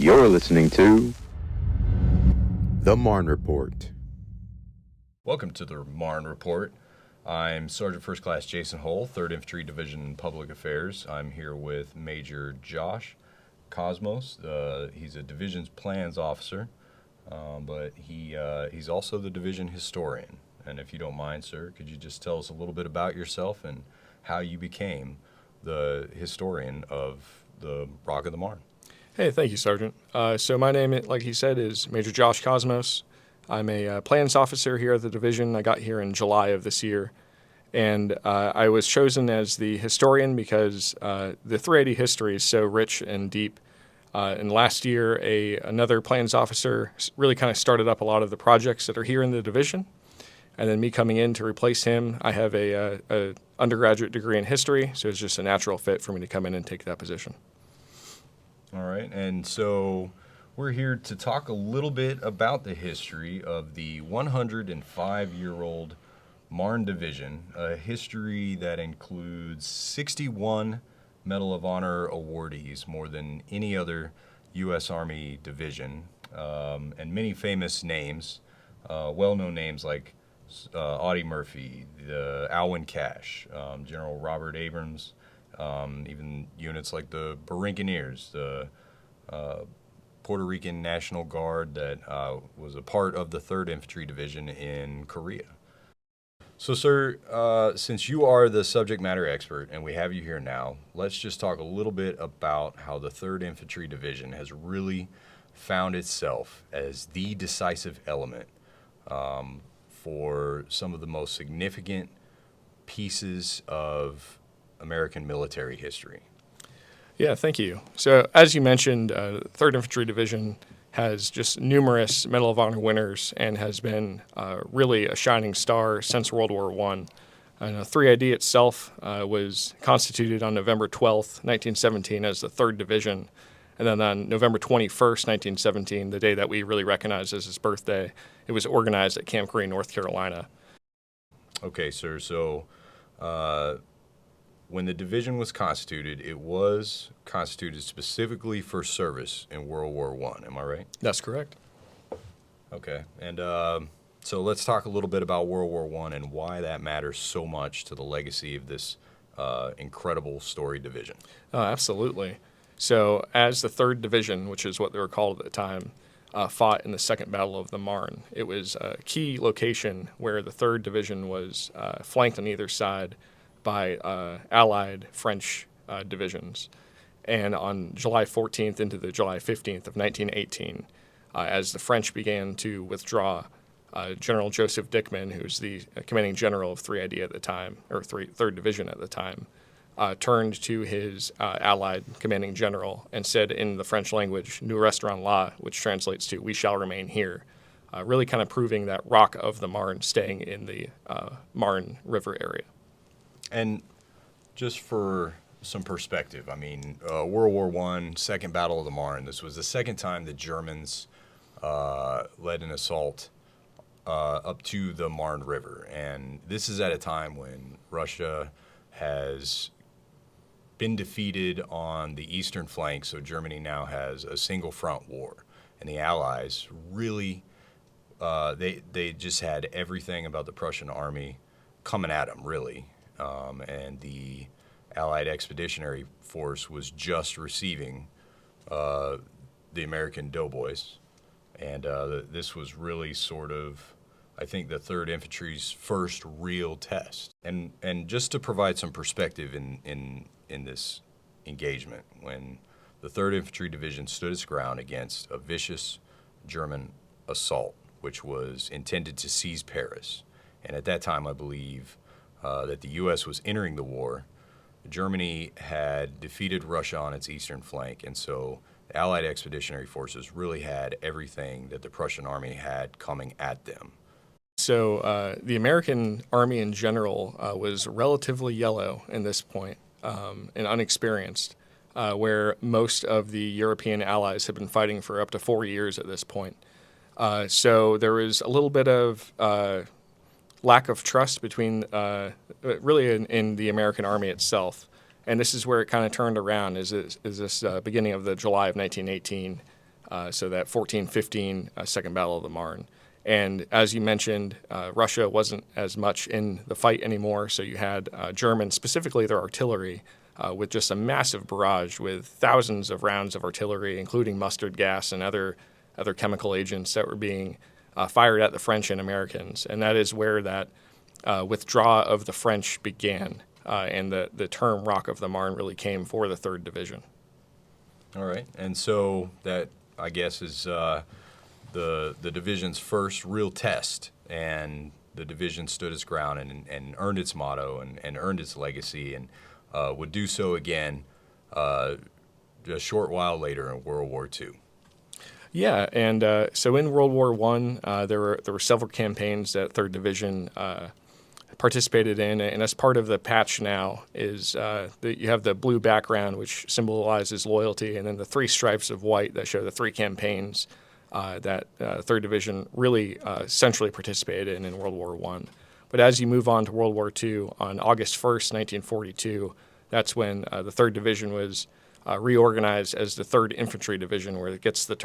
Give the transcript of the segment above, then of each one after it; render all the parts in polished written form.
You're listening to the Marne Report. Welcome to the Marne Report. I'm Sergeant First Class Jason Hull, 3rd Infantry Division Public Affairs. I'm here with Major Josh Cosmos. He's a division's plans officer, but he's also the division historian. And if you don't mind, sir, could you just tell us a little bit about yourself and how you became the historian of the Rock of the Marne? Hey, thank you, Sergeant. So my name, like he said, is Major Josh Cosmos. I'm a plans officer here at the division. I got here in July of this year, and I was chosen as the historian because the 380 history is so rich and deep. And last year, another plans officer really kind of started up a lot of the projects that are here in the division, and then me coming in to replace him. I have a undergraduate degree in history, so it's just a natural fit for me to come in and take that position. All right, and so we're here to talk a little bit about the history of the 105-year-old Marne Division, a history that includes 61 Medal of Honor awardees, more than any other U.S. Army division, and many famous names, well-known names like Audie Murphy, the Alwyn Cash, General Robert Abrams, even units like the Buccaneers, the Puerto Rican National Guard that was a part of the 3rd Infantry Division in Korea. So, sir, since you are the subject matter expert and we have you here now, let's just talk a little bit about how the 3rd Infantry Division has really found itself as the decisive element for some of the most significant pieces of American military history. Yeah, thank you. So as you mentioned, 3rd Infantry Division has just numerous Medal of Honor winners and has been really a shining star since World War I. And 3ID itself was constituted on November 12th, 1917 as the 3rd Division. And then on November 21st, 1917, the day that we really recognize as his birthday, it was organized at Camp Green, North Carolina. Okay, sir. So when the division was constituted, it was constituted specifically for service in World War I. Am I right? That's correct. Okay. And so let's talk a little bit about World War I and why that matters so much to the legacy of this incredible storied division. Absolutely. So as the 3rd Division, which is what they were called at the time, fought in the Second Battle of the Marne, it was a key location where the 3rd Division was flanked on either side by Allied French divisions. And on July 14th into the July 15th of 1918, as the French began to withdraw, General Joseph Dickman, who's the commanding general of 3ID at the time, or 3rd Division at the time, turned to his Allied commanding general and said in the French language, "Nous resterons là," which translates to "we shall remain here," really kind of proving that Rock of the Marne staying in the Marne River area. And just for some perspective, I mean, World War I, Second Battle of the Marne, this was the second time the Germans led an assault up to the Marne River. And this is at a time when Russia has been defeated on the eastern flank, so Germany now has a single front war. And the Allies really, they just had everything about the Prussian army coming at them, really. And the Allied Expeditionary Force was just receiving the American doughboys. And this was really sort of, I think, the 3rd Infantry's first real test. And just to provide some perspective in this engagement, when the 3rd Infantry Division stood its ground against a vicious German assault, which was intended to seize Paris. And at that time, I believe that the U.S. was entering the war. Germany had defeated Russia on its eastern flank, and so the Allied Expeditionary Forces really had everything that the Prussian army had coming at them. So the American army in general was relatively yellow in this point and unexperienced, where most of the European allies had been fighting for up to 4 years at this point. So there was a little bit of lack of trust between, really in the American army itself. And this is where it kind of turned around, is this beginning of the July of 1918, so that 14-15 Second Battle of the Marne. And as you mentioned, Russia wasn't as much in the fight anymore, so you had Germans, specifically their artillery, with just a massive barrage with thousands of rounds of artillery, including mustard gas and other chemical agents that were being fired at the French and Americans. And that is where that withdrawal of the French began, and the term Rock of the Marne really came for the 3rd Division. All right. And so that, I guess, is the division's first real test, and the division stood its ground and earned its motto and earned its legacy, and would do so again a short while later in World War II. Yeah, and so in World War I, there were several campaigns that 3rd Division participated in, and as part of the patch now is you have the blue background, which symbolizes loyalty, and then the 3 stripes of white that show the 3 campaigns that 3rd Division really centrally participated in World War I. But as you move on to World War II, on August 1st, 1942, that's when the 3rd Division was reorganized as the 3rd Infantry Division, where it gets the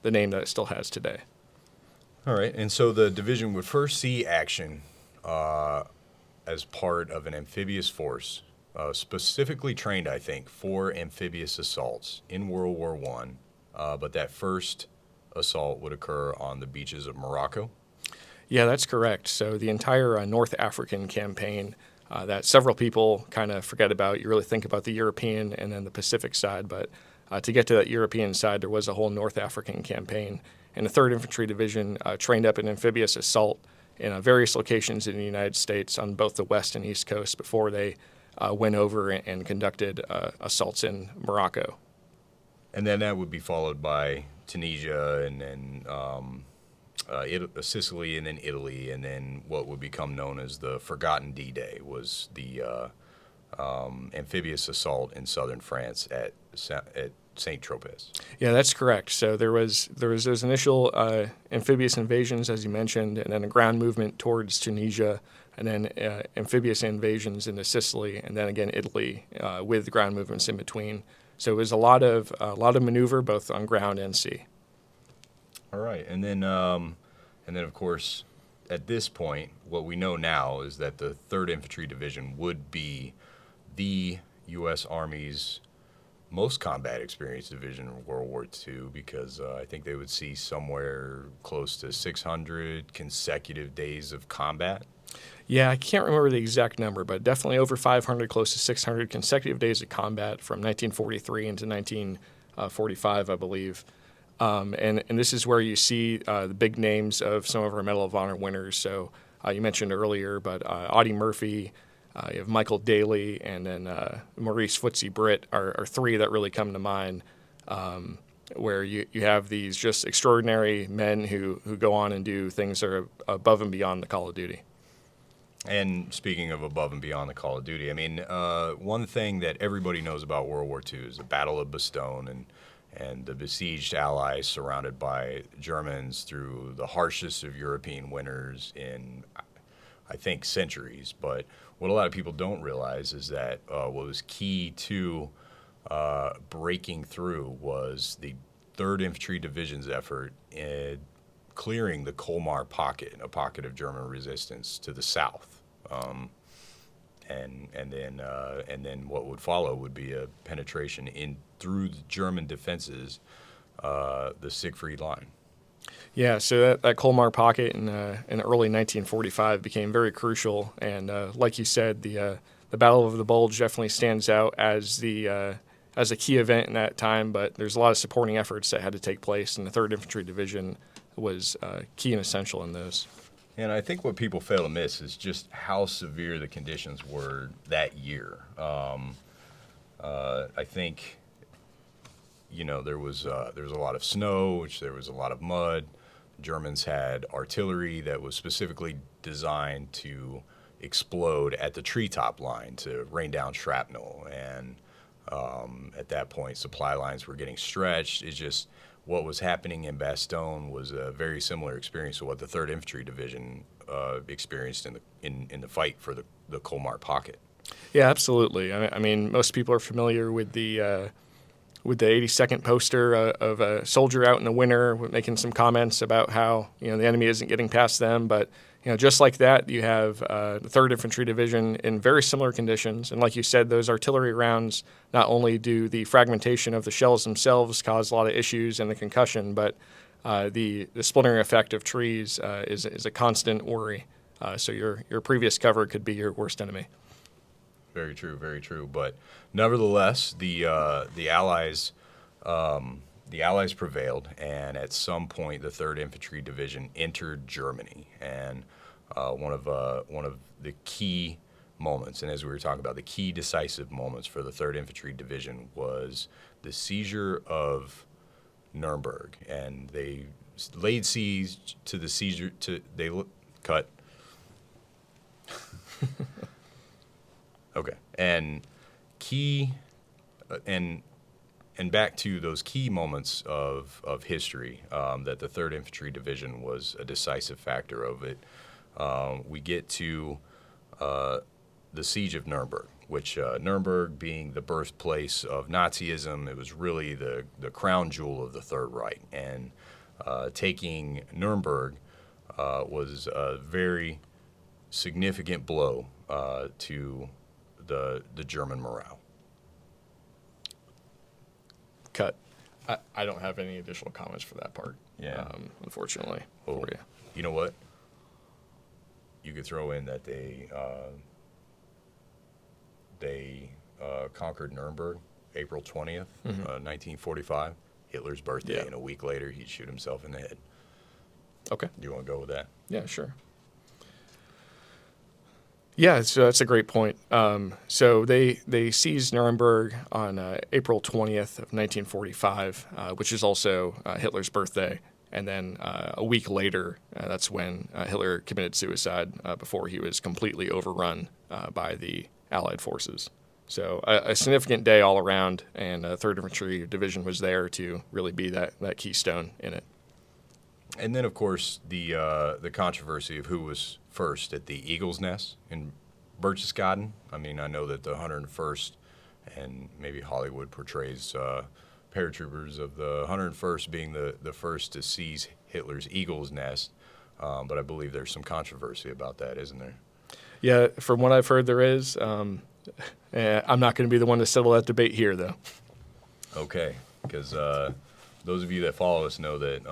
name that it still has today. All right, and so the division would first see action as part of an amphibious force, specifically trained, I think, for amphibious assaults in World War I, but that first assault would occur on the beaches of Morocco. Yeah, that's correct. So the entire North African campaign that several people kind of forget about. You really think about the European and then the Pacific side, but to get to that European side, there was a whole North African campaign. And the 3rd Infantry Division trained up in amphibious assault in various locations in the United States on both the west and east coast before they went over and conducted assaults in Morocco. And then that would be followed by Tunisia, and then Sicily, and then Italy, and then what would become known as the Forgotten D-Day was the amphibious assault in southern France at Saint-Tropez. Yeah, that's correct. So there was those initial amphibious invasions, as you mentioned, and then a ground movement towards Tunisia, and then amphibious invasions into Sicily, and then again Italy, with ground movements in between. So it was a lot of maneuver both on ground and sea. All right, and then of course, at this point, what we know now is that the 3rd Infantry Division would be the U.S. Army's most combat experienced division in World War II, because I think they would see somewhere close to 600 consecutive days of combat. Yeah, I can't remember the exact number, but definitely over 500, close to 600 consecutive days of combat from 1943 into 1945, I believe. And this is where you see the big names of some of our Medal of Honor winners. So you mentioned earlier, but Audie Murphy, you have Michael Daly, and then Maurice Footsie Britt are 3 that really come to mind, where you have these just extraordinary men who go on and do things that are above and beyond the call of duty. And speaking of above and beyond the call of duty, I mean, one thing that everybody knows about World War II is the Battle of Bastogne and the besieged Allies surrounded by Germans through the harshest of European winters in, I think, centuries. But what a lot of people don't realize is that what was key to breaking through was the 3rd Infantry Division's effort in clearing the Colmar pocket, a pocket of German resistance to the south. And then what would follow would be a penetration in through the German defenses, the Siegfried Line. Yeah, so that Colmar pocket in early 1945 became very crucial, and like you said, the Battle of the Bulge definitely stands out as a key event in that time. But there's a lot of supporting efforts that had to take place, and the 3rd Infantry Division was key and essential in those. And I think what people fail to miss is just how severe the conditions were that year. I think, there was a lot of snow, there was a lot of mud. Germans had artillery that was specifically designed to explode at the treetop line to rain down shrapnel. And at that point, supply lines were getting stretched. It's just what was happening in Bastogne was a very similar experience to what the 3rd Infantry Division experienced in the fight for the Colmar pocket. Yeah, absolutely. I mean, most people are familiar with the with the 82nd poster of a soldier out in the winter making some comments about how, the enemy isn't getting past them. But, just like that, you have the 3rd Infantry Division in very similar conditions. And like you said, those artillery rounds, not only do the fragmentation of the shells themselves cause a lot of issues and the concussion, but the splintering effect of trees is a constant worry. So your previous cover could be your worst enemy. Very true, very true. But nevertheless, the Allies prevailed, and at some point, the 3rd Infantry Division entered Germany. And one of the key moments, and as we were talking about, the key decisive moments for the 3rd Infantry Division was the seizure of Nuremberg, and they laid siege to the seizure. Cut. Okay, and key, and back to those key moments of history that the 3rd Infantry Division was a decisive factor of it. We get to the Siege of Nuremberg, which Nuremberg being the birthplace of Nazism, it was really the crown jewel of the Third Reich. And taking Nuremberg was a very significant blow to the German morale. Cut. I don't have any additional comments for that part. Yeah. Unfortunately Oh, for you. You know what? You could throw in that they conquered Nuremberg April 20th, 1945, Hitler's birthday, Yeah. and a week later he'd shoot himself in the head. Okay. Do you want to go with that? Yeah, sure. Yeah, so that's a great point. So they seized Nuremberg on April 20th of 1945, which is also Hitler's birthday. And then a week later, that's when Hitler committed suicide before he was completely overrun by the Allied forces. So a significant day all around, and 3rd Infantry Division was there to really be that keystone in it. And then, of course, the controversy of who was first at the Eagle's Nest in Berchtesgaden. I mean, I know that the 101st, and maybe Hollywood portrays paratroopers of the 101st being the first to seize Hitler's Eagle's Nest, but I believe there's some controversy about that, isn't there? Yeah, from what I've heard, there is. I'm not going to be the one to settle that debate here, though. Okay, because those of you that follow us know that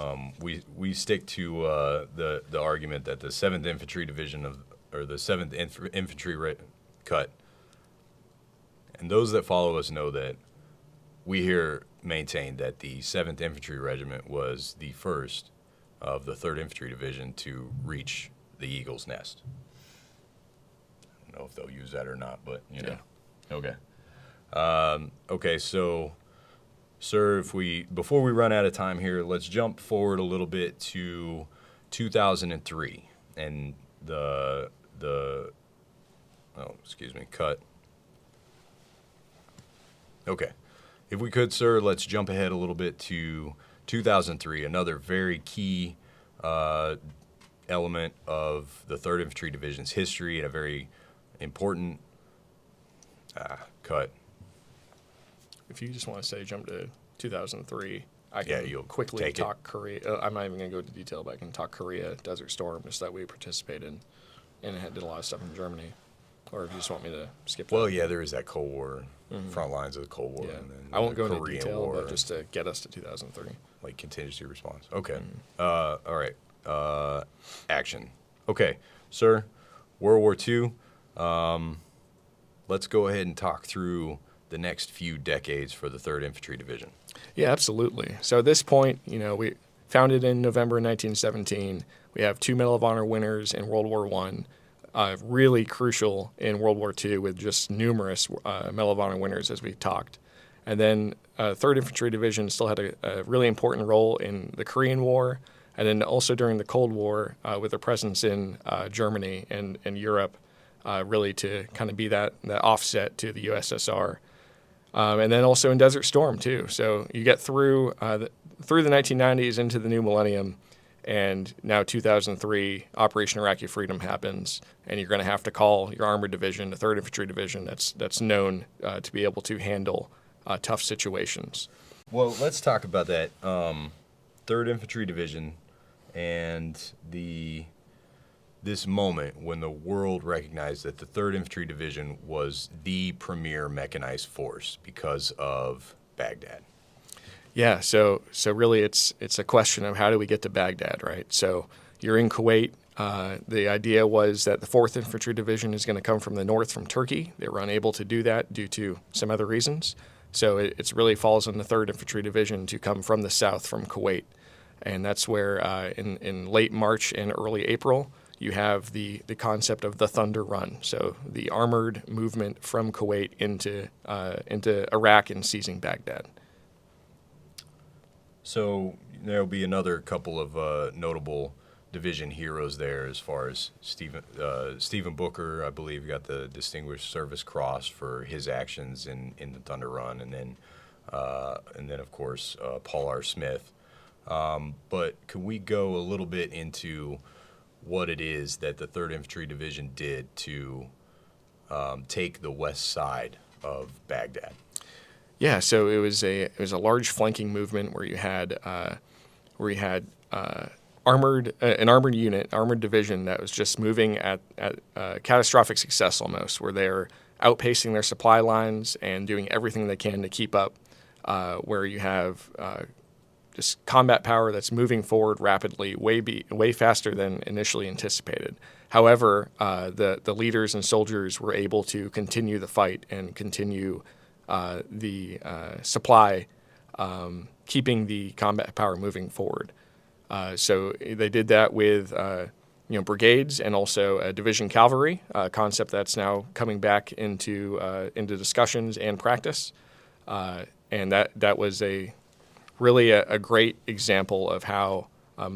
we stick to the argument that the 7th Infantry Division or the 7th Infantry cut, and those that follow us know that we here maintain that the 7th Infantry Regiment was the first of the 3rd Infantry Division to reach the Eagle's Nest. I don't know if they'll use that or not, but you know. Yeah. Okay. Okay, so, sir, before we run out of time here, let's jump forward a little bit to 2003 and cut. Okay. If we could, sir, let's jump ahead a little bit to 2003, another very key element of the 3rd Infantry Division's history and a very important cut. If you just want to say jump to 2003, I can you'll quickly take talk Korea. I'm not even going to go into detail, but I can talk Korea, Desert Storm, just that we participated and did a lot of stuff in Germany. Or if you just want me to skip that. Well, yeah, there is that Cold War, front lines of the Cold War. Yeah. And then I won't the go into Korean detail, War, but just to get us to 2003. like contingency response. Okay. All right. Action. Okay, sir, World War II. Let's go ahead and talk through the next few decades for the 3rd Infantry Division. Yeah, absolutely. So at this point, we founded in November 1917. We have 2 Medal of Honor winners in World War I. Really crucial in World War II with just numerous Medal of Honor winners, as we talked. And then 3rd Infantry Division still had a really important role in the Korean War, and then also during the Cold War with their presence in Germany and Europe, really to kind of be that offset to the USSR. And then also in Desert Storm, too. So you get through the 1990s into the new millennium, and now 2003, Operation Iraqi Freedom happens, and you're going to have to call your armored division, the 3rd Infantry Division, that's known to be able to handle tough situations. Well, let's talk about that 3rd Infantry Division and this moment when the world recognized that the 3rd Infantry Division was the premier mechanized force because of Baghdad. Yeah, so really it's a question of how do we get to Baghdad, right? So you're in Kuwait. The idea was that the 4th Infantry Division is going to come from the north, from Turkey. They were unable to do that due to some other reasons. So it really falls on the 3rd Infantry Division to come from the south, from Kuwait. And that's where in late March and early April, you have the concept of the Thunder Run. So the armored movement from Kuwait into Iraq and seizing Baghdad. So there'll be another couple of notable division heroes there, as far as Stephen Booker, I believe, got the Distinguished Service Cross for his actions in the Thunder Run, and then of course Paul R. Smith. But could we go a little bit into what it is that the 3rd Infantry Division did to take the west side of Baghdad? Yeah, so it was a large flanking movement where you had an armored unit, armored division that was just moving at catastrophic success almost, where they're outpacing their supply lines and doing everything they can to keep up. Where you have just combat power that's moving forward rapidly, way faster than initially anticipated. However, the leaders and soldiers were able to continue the fight and continue the supply, keeping the combat power moving forward. So they did that with brigades and also division cavalry, a concept that's now coming back into discussions and practice. And that was really a great example of how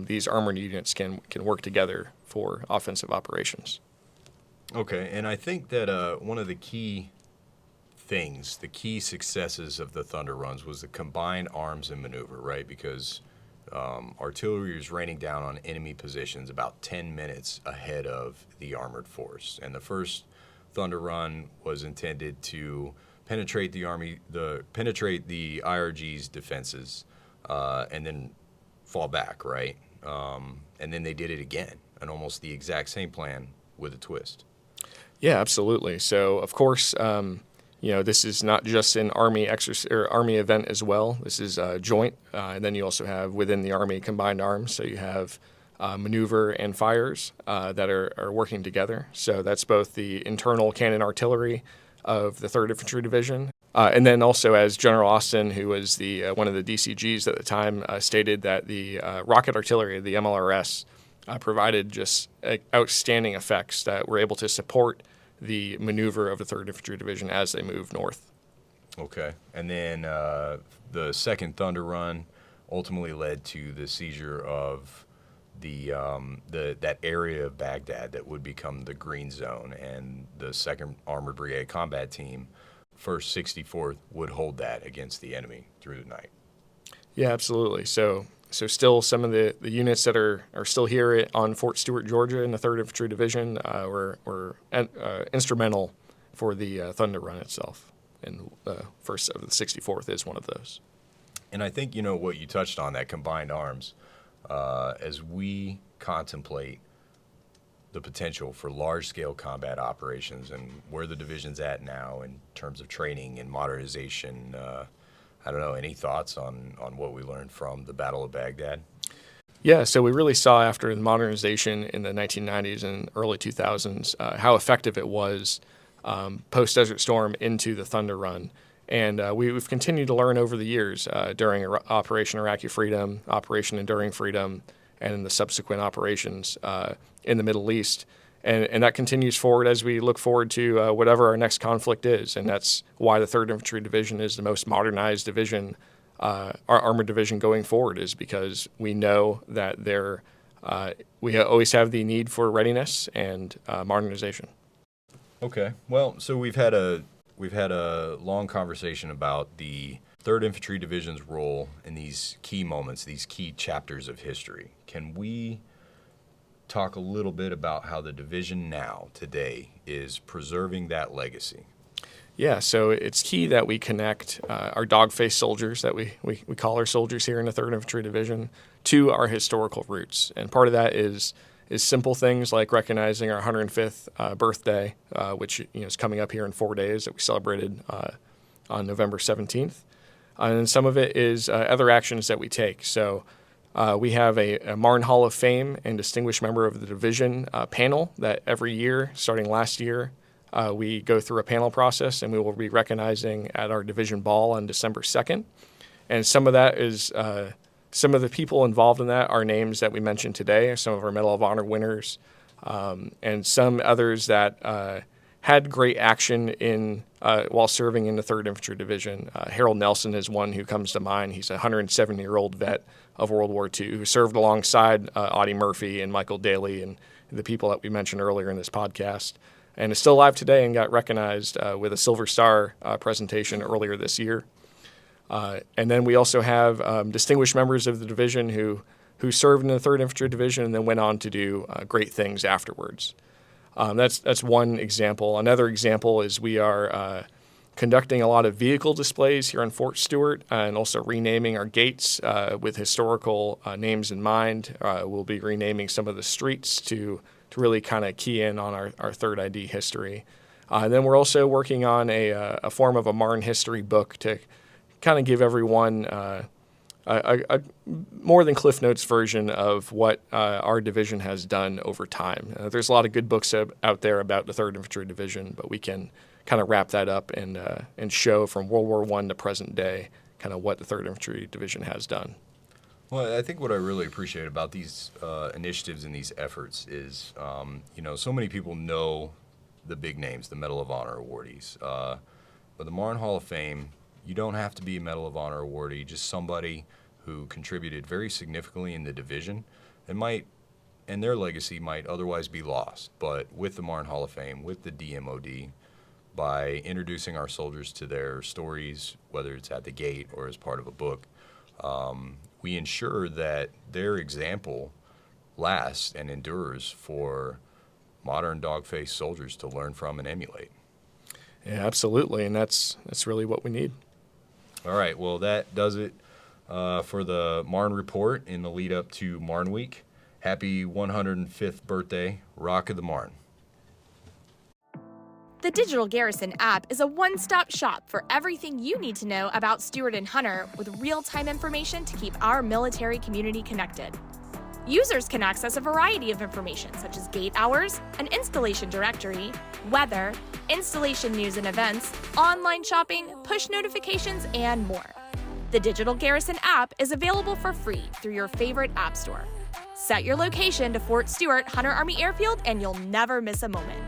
these armored units can work together for offensive operations. Okay, and I think that one of the key successes of the Thunder Runs was the combined arms and maneuver, right? Because artillery was raining down on enemy positions about 10 minutes ahead of the armored force. And the first Thunder Run was intended to penetrate the IRG's defenses, and then fall back, right? And then they did it again, and almost the exact same plan with a twist. Yeah, absolutely. So of course, this is not just an Army Army event as well. This is joint, and then you also have within the Army combined arms. So you have maneuver and fires that are working together. So that's both the internal cannon artillery of the 3rd Infantry Division, and then also, as General Austin, who was the one of the DCGs at the time, stated that the rocket artillery, the MLRS, provided just outstanding effects that were able to support the maneuver of the 3rd Infantry Division as they moved north. Okay. And then the 2nd Thunder Run ultimately led to the seizure of that area of Baghdad that would become the Green Zone, and the 2nd Armored Brigade Combat Team, 1st 64th, would hold that against the enemy through the night. Yeah, absolutely. So still some of the units that are still here on Fort Stewart, Georgia, in the 3rd Infantry Division were instrumental for the Thunder Run itself. And the 1st of the 64th is one of those. And I think, what you touched on, that combined arms, as we contemplate the potential for large-scale combat operations and where the division's at now in terms of training and modernization, I don't know, any thoughts on what we learned from the Battle of Baghdad? Yeah, so we really saw after the modernization in the 1990s and early 2000s how effective it was post-Desert Storm into the Thunder Run. And we've continued to learn over the years during Operation Iraqi Freedom, Operation Enduring Freedom, and in the subsequent operations in the Middle East. And that continues forward as we look forward to whatever our next conflict is. And that's why the 3rd Infantry Division is the most modernized division, our armored division going forward, is because we know that we always have the need for readiness and modernization. Okay. Well, so we've had a long conversation about the 3rd Infantry Division's role in these key moments, these key chapters of history. Can we talk a little bit about how the division now, today, is preserving that legacy? Yeah, so it's key that we connect our dog-faced soldiers that we call our soldiers here in the 3rd Infantry Division to our historical roots. And part of that is simple things like recognizing our 105th birthday, which is coming up here in 4 days that we celebrated on November 17th. And some of it is other actions that we take. So we have a Marne Hall of Fame and Distinguished Member of the Division panel that every year, starting last year, we go through a panel process, and we will be recognizing at our division ball on December 2nd. And some of that is some of the people involved in that are names that we mentioned today, some of our Medal of Honor winners, and some others that had great action in while serving in the 3rd Infantry Division. Harold Nelson is one who comes to mind. He's a 107-year-old vet of World War II who served alongside Audie Murphy and Michael Daly and the people that we mentioned earlier in this podcast, and is still alive today and got recognized with a Silver Star presentation earlier this year. And then we also have distinguished members of the division who served in the 3rd Infantry Division and then went on to do great things afterwards. That's one example. Another example is we are conducting a lot of vehicle displays here on Fort Stewart and also renaming our gates with historical names in mind. We'll be renaming some of the streets to really kind of key in on our 3rd ID history. And then we're also working on a form of a Marne history book to kind of give everyone a more than Cliff Notes version of what our division has done over time. There's a lot of good books out there about the 3rd Infantry Division, but we can kind of wrap that up and show from World War I to present day kind of what the 3rd Infantry Division has done. Well, I think what I really appreciate about these initiatives and these efforts is, so many people know the big names, the Medal of Honor awardees. But the Marne Hall of Fame, you don't have to be a Medal of Honor awardee, just somebody who contributed very significantly in the division and their legacy might otherwise be lost. But with the Marne Hall of Fame, with the DMOD, by introducing our soldiers to their stories, whether it's at the gate or as part of a book, we ensure that their example lasts and endures for modern dog-faced soldiers to learn from and emulate. Yeah, absolutely, and that's really what we need. All right, well, that does it for the Marne Report in the lead up to Marne Week. Happy 105th birthday, Rock of the Marne. The Digital Garrison app is a one-stop shop for everything you need to know about Stewart and Hunter with real-time information to keep our military community connected. Users can access a variety of information such as gate hours, an installation directory, weather, installation news and events, online shopping, push notifications, and more. The Digital Garrison app is available for free through your favorite app store. Set your location to Fort Stewart Hunter Army Airfield and you'll never miss a moment.